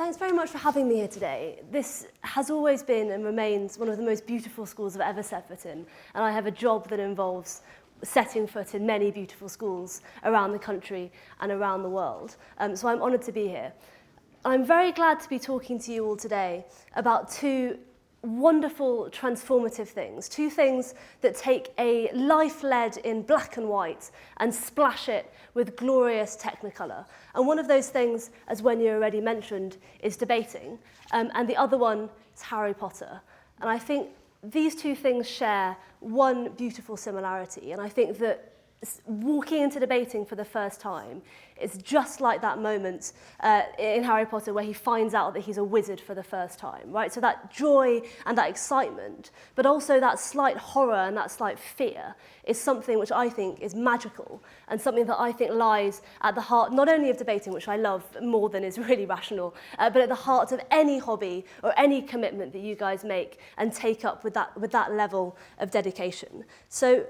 Thanks very much for having me here today. This has always been and remains one of the most beautiful schools I've ever set foot in, and I have a job that involves setting foot in many beautiful schools around the country and around the world. So I'm honoured to be here. I'm very glad to be talking to you all today about two wonderful, transformative things. Two things that take a life led in black and white and splash it with glorious technicolor. And one of those things, as Wendy already mentioned, is debating. And the other one is Harry Potter. And I think these two things share one beautiful similarity. And I think that walking into debating for the first time is just like that moment in Harry Potter where he finds out that he's a wizard for the first time, right? So that joy and that excitement, but also that slight horror and that slight fear is something which I think is magical and something that I think lies at the heart not only of debating, which I love more than is really rational, but at the heart of any hobby or any commitment that you guys make and take up with that level of dedication. So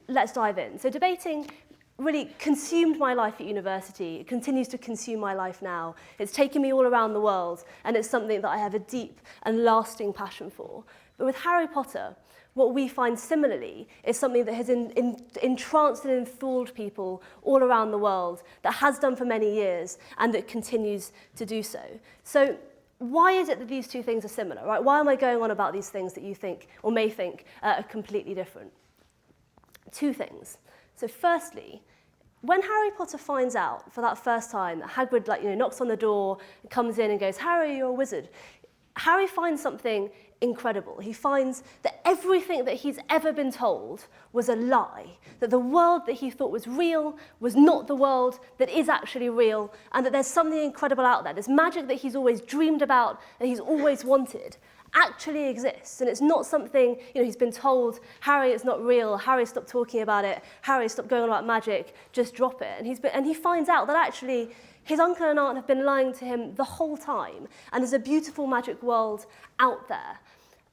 let's dive in. So debating really consumed my life at university. It continues to consume my life now. It's taken me all around the world, and it's something that I have a deep and lasting passion for. But with Harry Potter, what we find similarly is something that has entranced and enthralled people all around the world, that has done for many years, and that continues to do so. So why is it that these two things are similar, right? Why am I going on about these things that you think, or may think, are completely different? Two things. So firstly, when Harry Potter finds out for that first time that Hagrid knocks on the door, comes in and goes, "Harry, you're a wizard," Harry finds something incredible. He finds that everything that he's ever been told was a lie, that the world that he thought was real was not the world that is actually real, and that there's something incredible out there. This magic that he's always dreamed about and he's always wanted actually exists, and it's not something he's been told, "Harry, it's not real. Harry, stop talking about it. Harry, stop going on about magic. Just drop it." And he finds out that actually his uncle and aunt have been lying to him the whole time, and there's a beautiful magic world out there.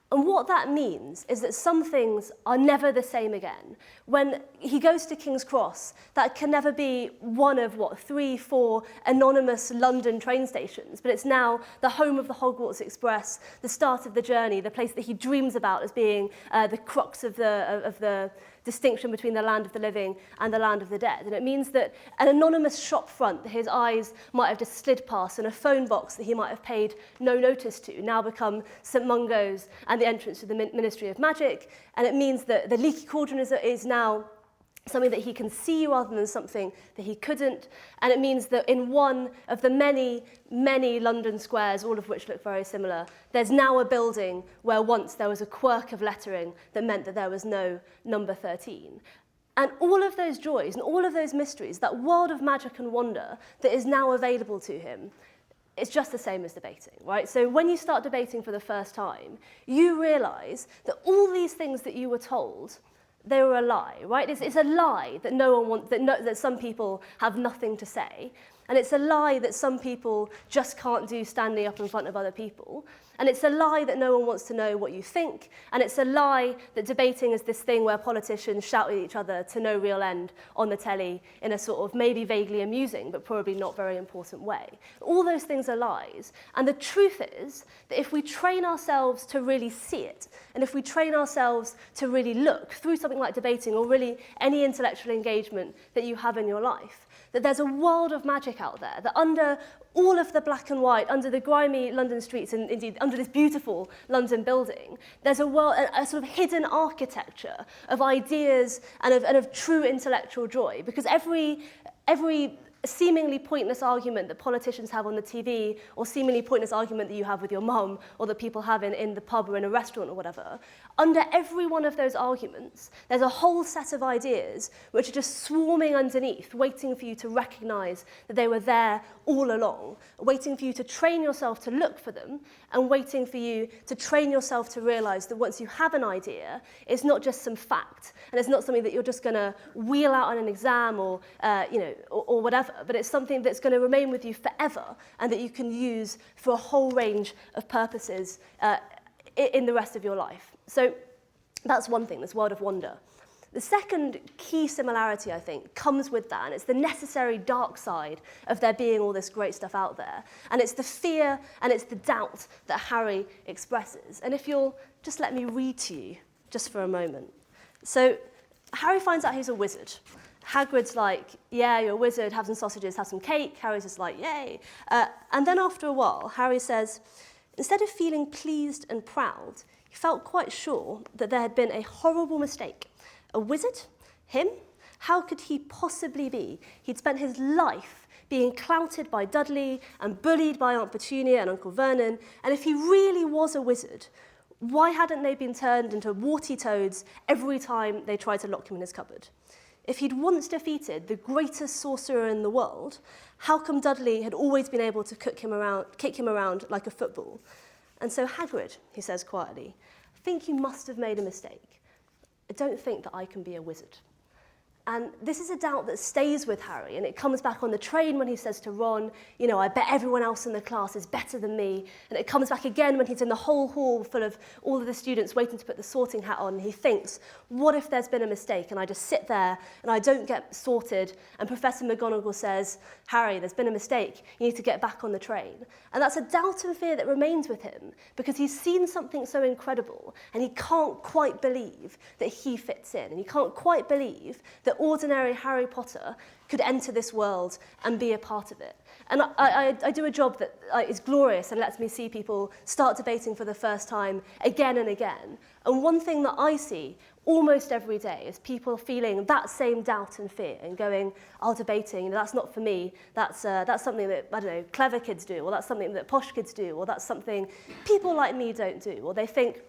And what that means is that some things are never the same again. When he goes to King's Cross, that can never be one of, 3, 4 anonymous London train stations, but it's now the home of the Hogwarts Express, the start of the journey, the place that he dreams about as being the crux of the distinction between the land of the living and the land of the dead. And it means that an anonymous shop front that his eyes might have just slid past and a phone box that he might have paid no notice to now become St. Mungo's and the entrance to the Ministry of Magic. And it means that the leaky cauldron is now something that he can see rather than something that he couldn't. And it means that in one of the many, many London squares, all of which look very similar, there's now a building where once there was a quirk of lettering that meant that there was no number 13. And all of those joys and all of those mysteries, that world of magic and wonder that is now available to him, it's just the same as debating, right? So when you start debating for the first time, you realise that all these things that you were told, they were a lie, right? It's a lie that no one wants, that some people have nothing to say. And it's a lie that some people just can't do standing up in front of other people. And it's a lie that no one wants to know what you think. And it's a lie that debating is this thing where politicians shout at each other to no real end on the telly in a sort of maybe vaguely amusing, but probably not very important way. All those things are lies. And the truth is that if we train ourselves to really see it, and if we train ourselves to really look through something like debating or really any intellectual engagement that you have in your life, that there's a world of magic out there, that under all of the black and white, under the grimy London streets, and indeed under this beautiful London building, there's a world, a sort of hidden architecture of ideas and of true intellectual joy. Because every seemingly pointless argument that politicians have on the TV, or seemingly pointless argument that you have with your mum, or that people have in the pub or in a restaurant or whatever, under every one of those arguments, there's a whole set of ideas which are just swarming underneath, waiting for you to recognise that they were there all along, waiting for you to train yourself to look for them, and waiting for you to train yourself to realise that once you have an idea, it's not just some fact, and it's not something that you're just going to wheel out on an exam or whatever, but it's something that's going to remain with you forever and that you can use for a whole range of purposes in the rest of your life. So that's one thing, this world of wonder. The second key similarity, I think, comes with that, and it's the necessary dark side of there being all this great stuff out there. And it's the fear and it's the doubt that Harry expresses. And if you'll just let me read to you just for a moment. So Harry finds out he's a wizard. Hagrid's like, yeah, you're a wizard, have some sausages, have some cake. Harry's just like, yay. And then after a while, Harry says, instead of feeling pleased and proud, he felt quite sure that there had been a horrible mistake. A wizard? Him? How could he possibly be? He'd spent his life being clouted by Dudley and bullied by Aunt Petunia and Uncle Vernon, and if he really was a wizard, why hadn't they been turned into warty toads every time they tried to lock him in his cupboard? If he'd once defeated the greatest sorcerer in the world, how come Dudley had always been able to kick him around like a football? And so Hagrid, he says quietly, I think you must have made a mistake. I don't think that I can be a wizard. And this is a doubt that stays with Harry, and it comes back on the train when he says to Ron, you know, I bet everyone else in the class is better than me. And it comes back again when he's in the whole hall full of all of the students waiting to put the sorting hat on, and he thinks, what if there's been a mistake and I just sit there and I don't get sorted, and Professor McGonagall says, Harry, there's been a mistake, you need to get back on the train. And that's a doubt and fear that remains with him because he's seen something so incredible and he can't quite believe that he fits in, and he can't quite believe that ordinary Harry Potter could enter this world and be a part of it. And I do a job that is glorious and lets me see people start debating for the first time again and again. And one thing that I see almost every day is people feeling that same doubt and fear and going, oh, debating, you know, that's not for me. That's something that, I don't know, clever kids do, or that's something that posh kids do, or that's something people like me don't do. Or they think,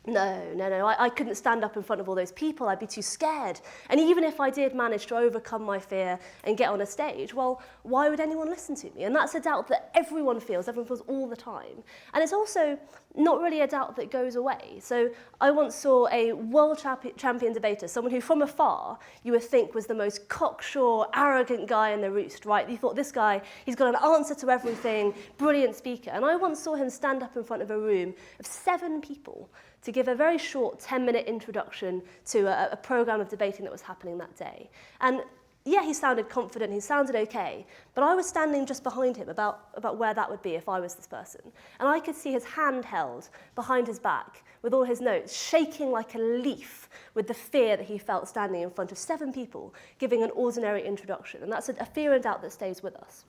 no, I couldn't stand up in front of all those people, I'd be too scared. And even if I did manage to overcome my fear and get on a stage, well, why would anyone listen to me? And that's a doubt that everyone feels all the time. And it's also not really a doubt that goes away. So I once saw a world champion debater, someone who from afar you would think was the most cocksure, arrogant guy in the roost, right? You thought, this guy, he's got an answer to everything, brilliant speaker. And I once saw him stand up in front of a room of 7 people to give a very short 10-minute introduction to a program of debating that was happening that day. And yeah, he sounded confident, he sounded okay, but I was standing just behind him about where that would be if I was this person. And I could see his hand held behind his back with all his notes, shaking like a leaf with the fear that he felt standing in front of 7 people giving an ordinary introduction. And that's a fear and doubt that stays with us.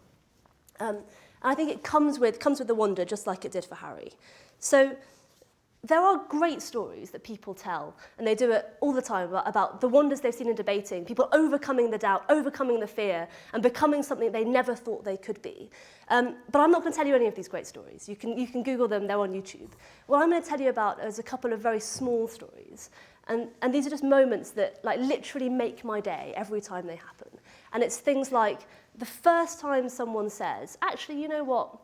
And I think it comes with the wonder, just like it did for Harry. So there are great stories that people tell, and they do it all the time, about the wonders they've seen in debating, people overcoming the doubt, overcoming the fear, and becoming something they never thought they could be. But I'm not going to tell you any of these great stories. You can Google them, they're on YouTube. What I'm going to tell you about is a couple of very small stories. And these are just moments that like literally make my day every time they happen. And it's things like the first time someone says, actually, you know what?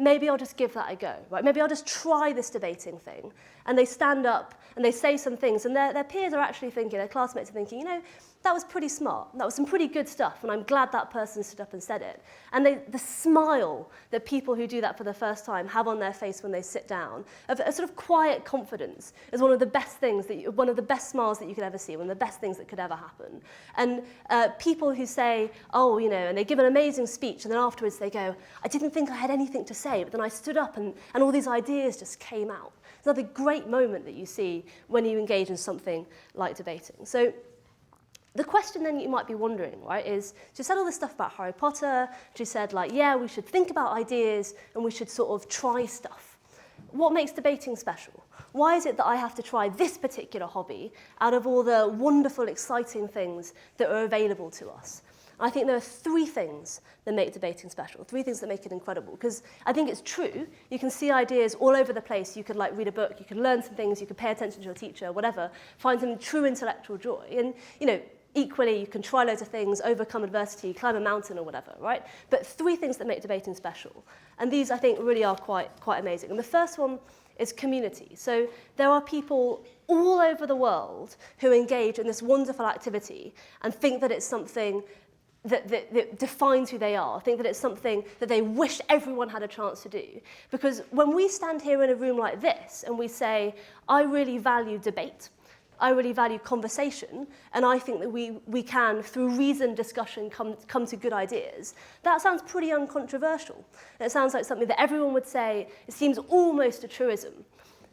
Maybe I'll just give that a go, right? Maybe I'll just try this debating thing. And they stand up and they say some things, and their peers are actually thinking, their classmates are thinking, you know, that was pretty smart. That was some pretty good stuff, and I'm glad that person stood up and said it. And the smile that people who do that for the first time have on their face when they sit down, of a sort of quiet confidence, is one of the best things, one of the best smiles that you could ever see, one of the best things that could ever happen. And people who say, oh, you know, and they give an amazing speech, and then afterwards they go, I didn't think I had anything to say, but then I stood up and all these ideas just came out. It's another great moment that you see when you engage in something like debating. So the question then you might be wondering, right, is she said all this stuff about Harry Potter, she said like, yeah, we should think about ideas and we should sort of try stuff. What makes debating special? Why is it that I have to try this particular hobby out of all the wonderful, exciting things that are available to us? I think there are 3 things that make debating special, 3 things that make it incredible, because I think it's true. You can see ideas all over the place. You could like read a book, you could learn some things, you could pay attention to your teacher, whatever, find some true intellectual joy. And, you know, equally, you can try loads of things, overcome adversity, climb a mountain or whatever, right? But 3 things that make debating special. And these, I think, really are quite amazing. And the first one is community. So there are people all over the world who engage in this wonderful activity and think that it's something that defines who they are, think that it's something that they wish everyone had a chance to do. Because when we stand here in a room like this and we say, I really value debate, I really value conversation, and I think that we can, through reasoned discussion, come to good ideas. That sounds pretty uncontroversial. It sounds like something that everyone would say, it seems almost a truism.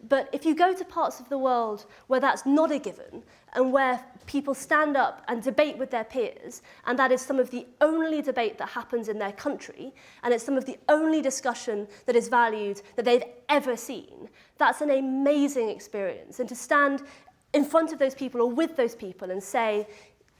But if you go to parts of the world where that's not a given, and where people stand up and debate with their peers, and that is some of the only debate that happens in their country, and it's some of the only discussion that is valued that they've ever seen, that's an amazing experience. And to stand in front of those people or with those people and say,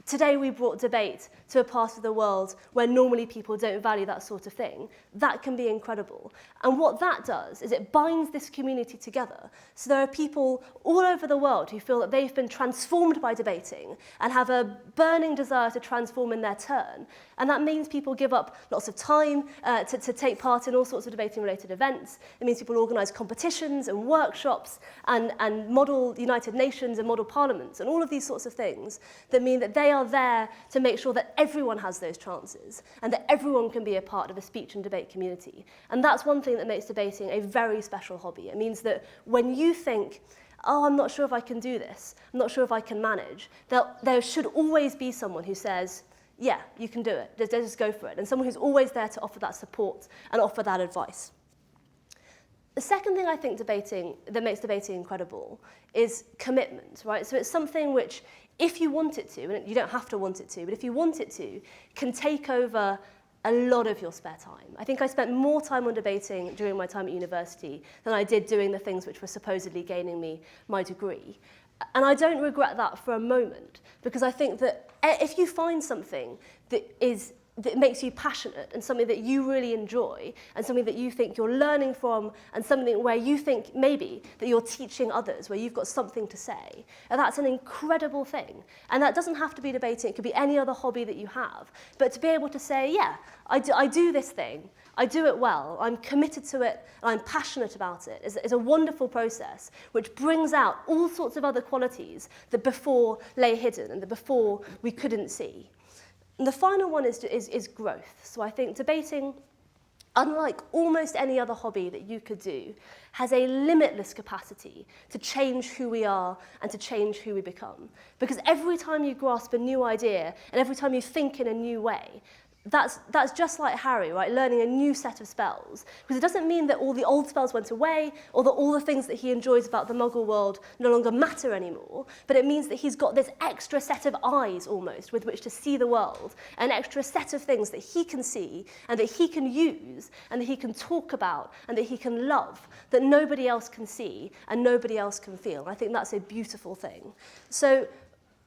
today we brought debate to a part of the world where normally people don't value that sort of thing, that can be incredible. And what that does is it binds this community together. So there are people all over the world who feel that they've been transformed by debating and have a burning desire to transform in their turn. And that means people give up lots of time to take part in all sorts of debating-related events. It means people organise competitions and workshops and model the United Nations and model parliaments and all of these sorts of things that mean that they are there to make sure that everyone has those chances and that everyone can be a part of a speech and debate community. And that's one thing that makes debating a very special hobby. It means that when you think, oh, I'm not sure if I can do this, I'm not sure if I can manage, there should always be someone who says, yeah, you can do it, just go for it. And someone who's always there to offer that support and offer that advice. The second thing I think that makes debating incredible is commitment, right? So it's something which, if you want it to, and you don't have to want it to, but if you want it to, can take over a lot of your spare time. I think I spent more time on debating during my time at university than I did doing the things which were supposedly gaining me my degree. And I don't regret that for a moment, because I think that if you find something that makes you passionate and something that you really enjoy and something that you think you're learning from and something where you think maybe that you're teaching others, where you've got something to say, and that's an incredible thing. And that doesn't have to be debating, it could be any other hobby that you have. But to be able to say, yeah, I do this thing, I do it well, I'm committed to it, and I'm passionate about it, is a wonderful process which brings out all sorts of other qualities that before lay hidden and that before we couldn't see. And the final one is growth. So I think debating, unlike almost any other hobby that you could do, has a limitless capacity to change who we are and to change who we become. Because every time you grasp a new idea and every time you think in a new way, that's just like Harry, right? Learning a new set of spells. Because it doesn't mean that all the old spells went away or that all the things that he enjoys about the Muggle world no longer matter anymore. But it means that he's got this extra set of eyes, almost, with which to see the world. An extra set of things that he can see and that he can use and that he can talk about and that he can love that nobody else can see and nobody else can feel. I think that's a beautiful thing. So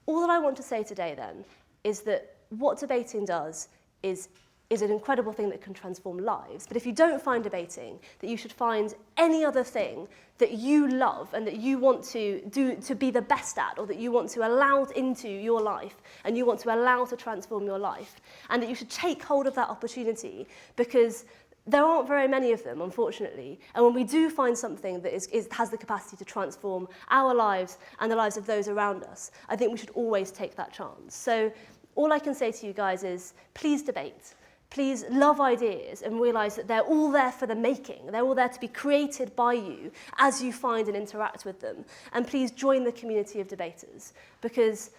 all that I want to say today, then, is that what debating does is an incredible thing that can transform lives. But if you don't find debating, that you should find any other thing that you love and that you want to do to be the best at, or that you want to allow into your life and you want to allow to transform your life, and that you should take hold of that opportunity, because there aren't very many of them, unfortunately. And when we do find something that has the capacity to transform our lives and the lives of those around us, I think we should always take that chance. So all I can say to you guys is, please debate. Please love ideas and realise that they're all there for the making. They're all there to be created by you as you find and interact with them. And please join the community of debaters. Because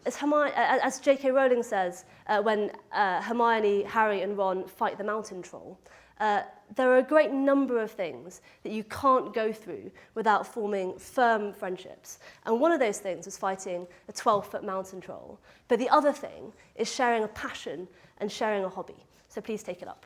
as J.K. Rowling says, when Hermione, Harry and Ron fight the mountain troll, there are a great number of things that you can't go through without forming firm friendships. And one of those things is fighting a 12-foot mountain troll. But the other thing is sharing a passion and sharing a hobby. So please take it up.